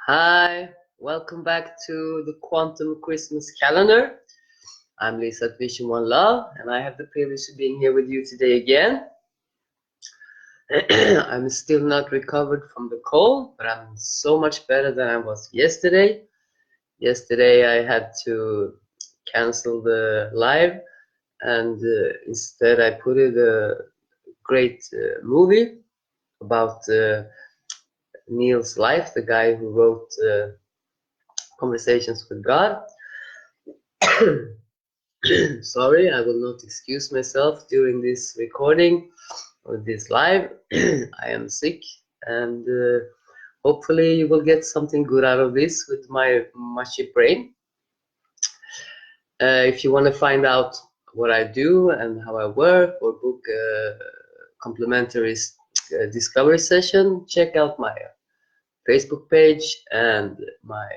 Hi, welcome back to the Quantum Christmas Calendar. I'm Lisa at Vision One Love, and I have the privilege of being here with you today again. I'm still not recovered from the cold, but I'm so much better than I was yesterday. Yesterday I had to cancel the live, and instead I put in a great movie about Neil's life, the guy who wrote Conversations with God. Sorry, I will not excuse myself during this recording or this live. I am sick, and hopefully you will get something good out of this with my mushy brain. If you want to find out what I do and how I work, or book a complimentary discovery session, check out my Facebook page and my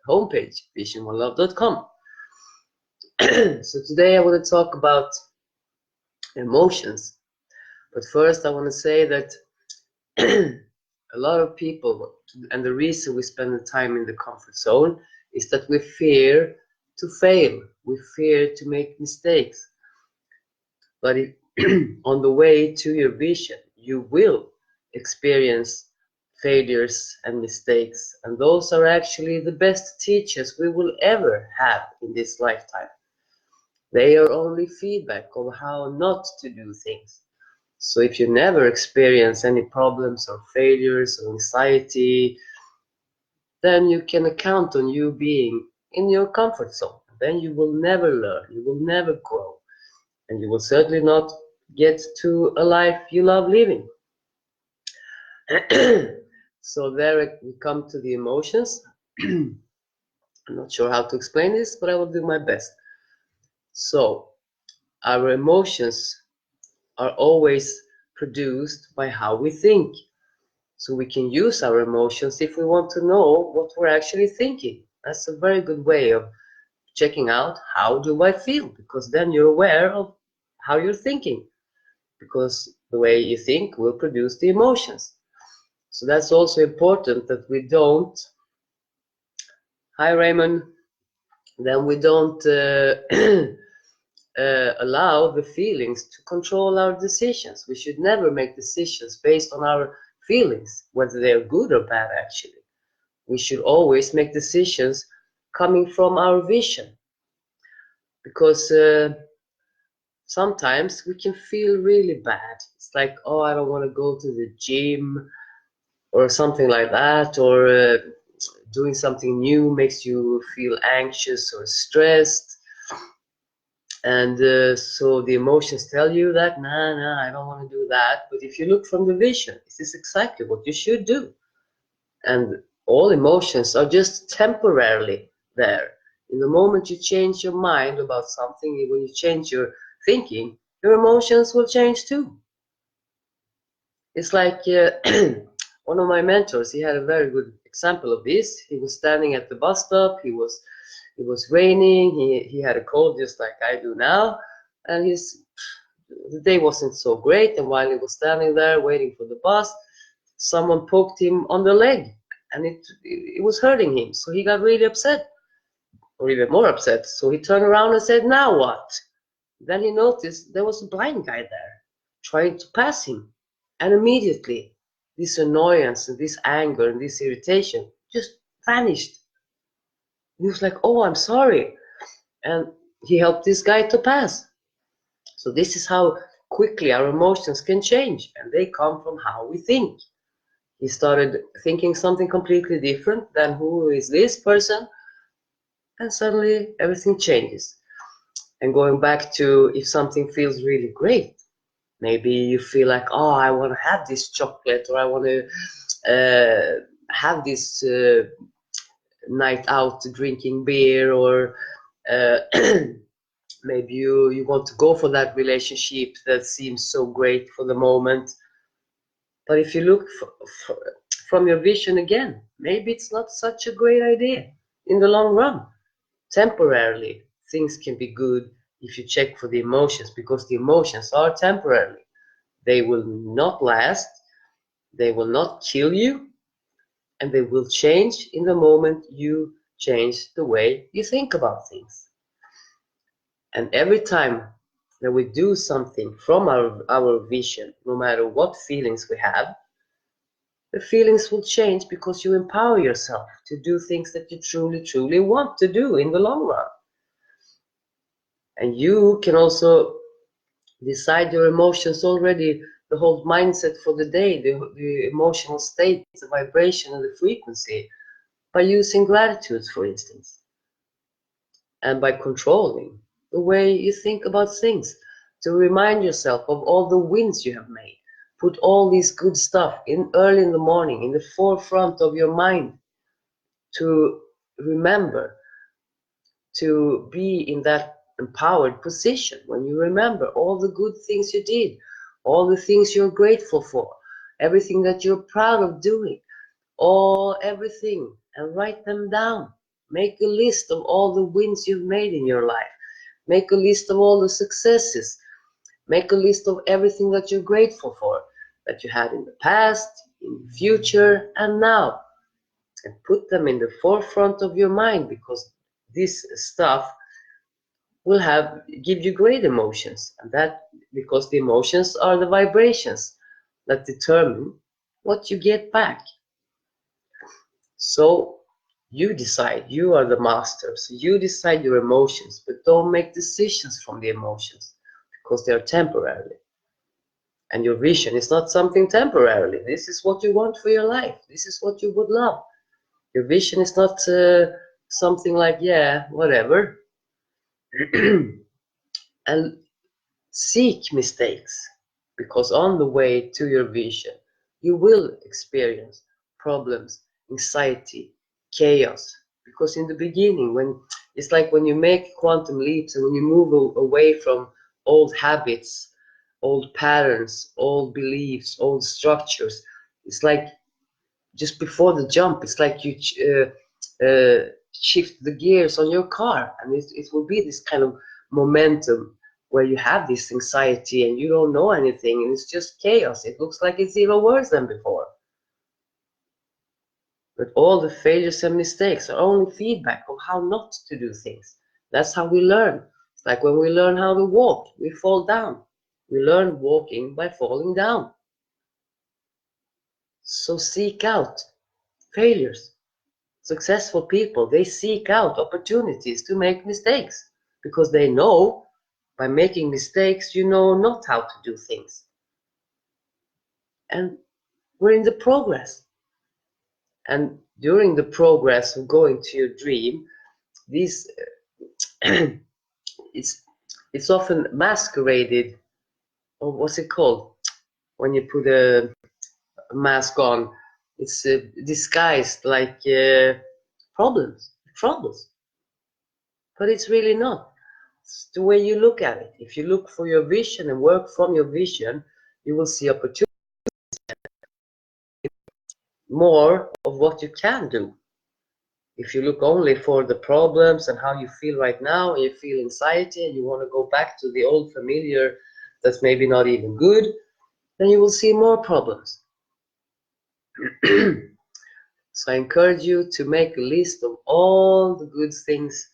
homepage, visiononelove.com. So today I want to talk about emotions. But first I want to say that a lot of people, and the reason we spend the time in the comfort zone is that we fear to fail. We fear to make mistakes. But on the way to your vision, you will experience failures and mistakes. And those are actually the best teachers we will ever have in this lifetime. They are only feedback of how not to do things. So if you never experience any problems or failures or anxiety, then you can count on you being in your comfort zone. Then you will never learn, you will never grow, and you will certainly not get to a life you love living. So there we come to the emotions. I'm not sure how to explain this, but I will do my best. So our emotions are always produced by how we think. So we can use our emotions if we want to know what we're actually thinking. That's a very good way of checking out how do I feel, because then you're aware of how you're thinking, because the way you think will produce the emotions. So that's also important that we don't, hi Raymond, then we don't allow the feelings to control our decisions. We should never make decisions based on our feelings, whether they're good or bad actually. We should always make decisions coming from our vision, because sometimes we can feel really bad. It's like, oh, I don't want to go to the gym or something like that, or doing something new makes you feel anxious or stressed. And so the emotions tell you that, nah, I don't want to do that. But if you look from the vision, this is exactly what you should do. And all emotions are just temporarily there. In the moment you change your mind about something, when you change your thinking, your emotions will change too. It's like one of my mentors, he had a very good example of this. He was standing at the bus stop, it was raining, he had a cold just like I do now, and the day wasn't so great, and while he was standing there waiting for the bus, someone poked him on the leg, and it was hurting him. So he got really upset, or even more upset. So he turned around and said, now what? Then he noticed there was a blind guy there trying to pass him. And immediately, this annoyance and this anger and this irritation just vanished. He was like, oh, I'm sorry. And he helped this guy to pass. So this is how quickly our emotions can change, and they come from how we think. He started thinking something completely different than who is this person, and suddenly everything changes. And going back to if something feels really great, maybe you feel like, oh, I want to have this chocolate, or I want to have this night out drinking beer, or maybe you want to go for that relationship that seems so great for the moment. But if you look from your vision again, maybe it's not such a great idea in the long run. Temporarily, things can be good if you check for the emotions, because the emotions are temporary. They will not last, they will not kill you, and they will change in the moment you change the way you think about things. And every time that we do something from our vision, no matter what feelings we have, the feelings will change because you empower yourself to do things that you truly want to do in the long run. And you can also decide your emotions already, the whole mindset for the day, the emotional state, the vibration and the frequency, by using gratitude, for instance, and by controlling the way you think about things, to remind yourself of all the wins you have made. Put all this good stuff in early in the morning in the forefront of your mind, to remember, to be in that empowered position when you remember all the good things you did, all the things you're grateful for, everything that you're proud of doing, everything, and write them down. Make a list of all the wins you've made in your life. Make a list of all the successes. Make a list of everything that you're grateful for, that you had in the past, in the future, and now. And put them in the forefront of your mind, because this stuff will give you great emotions, and that because the emotions are the vibrations that determine what you get back. So you decide, you are the master, so you decide your emotions, but don't make decisions from the emotions, because they are temporary. And your vision is not something temporarily. This is what you want for your life. This is what you would love. Your vision is not something like, yeah, whatever. And seek mistakes, because on the way to your vision, you will experience problems, anxiety, chaos. Because in the beginning, it's like when you make quantum leaps and when you move away from old habits, old patterns, old beliefs, old structures, it's like just before the jump, it's like you shift the gears on your car, and it will be this kind of momentum where you have this anxiety and you don't know anything and it's just chaos. It looks like it's even worse than before. But all the failures and mistakes are only feedback of how not to do things. That's how we learn. It's like when we learn how to walk, we fall down. We learn walking by falling down. So seek out failures. Successful people, they seek out opportunities to make mistakes, because they know by making mistakes, you know not how to do things. And we're in the progress. And during the progress of going to your dream, these it's often masqueraded, or what's it called when you put a mask on? It's disguised like problems, but it's really not. It's the way you look at it. If you look for your vision and work from your vision, you will see opportunities, more of what you can do. If you look only for the problems and how you feel right now, and you feel anxiety and you want to go back to the old familiar that's maybe not even good, then you will see more problems. So I encourage you to make a list of all the good things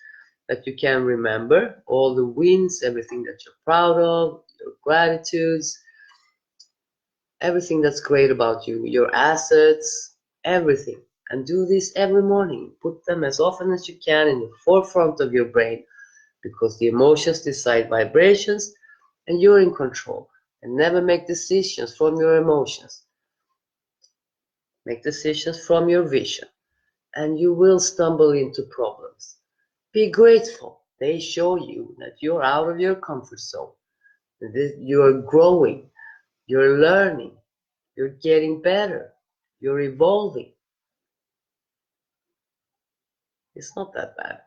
that you can remember, all the wins, everything that you're proud of, your gratitudes, everything that's great about you, your assets, everything. And do this every morning. Put them as often as you can in the forefront of your brain, because the emotions decide vibrations and you're in control. And never make decisions from your emotions. Make decisions from your vision, and you will stumble into problems. Be grateful. They show you that you're out of your comfort zone, that you're growing, you're learning, you're getting better, you're evolving. It's not that bad.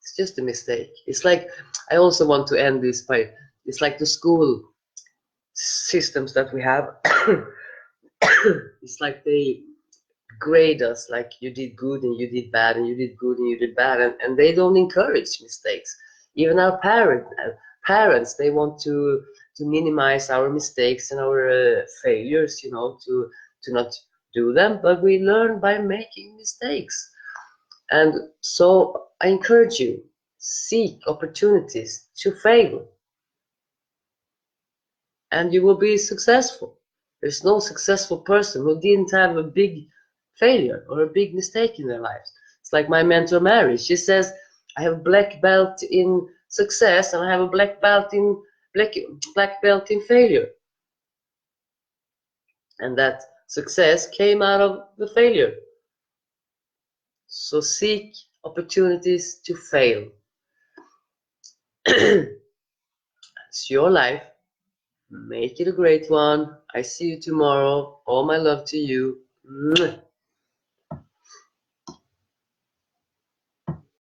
It's just a mistake. It's like, I also want to end this by, it's like the school systems that we have. It's like they grade us, like you did good and you did bad and you did good and you did bad, and they don't encourage mistakes. Even our parents, they want to minimize our mistakes and our failures, to not do them, but we learn by making mistakes. And so I encourage you, seek opportunities to fail, and you will be successful. There's no successful person who didn't have a big failure or a big mistake in their lives. It's like my mentor Mary. She says, I have a black belt in success and I have a black belt in failure. And that success came out of the failure. So seek opportunities to fail. It's your life. Make it a great one. I see you tomorrow. All my love to you.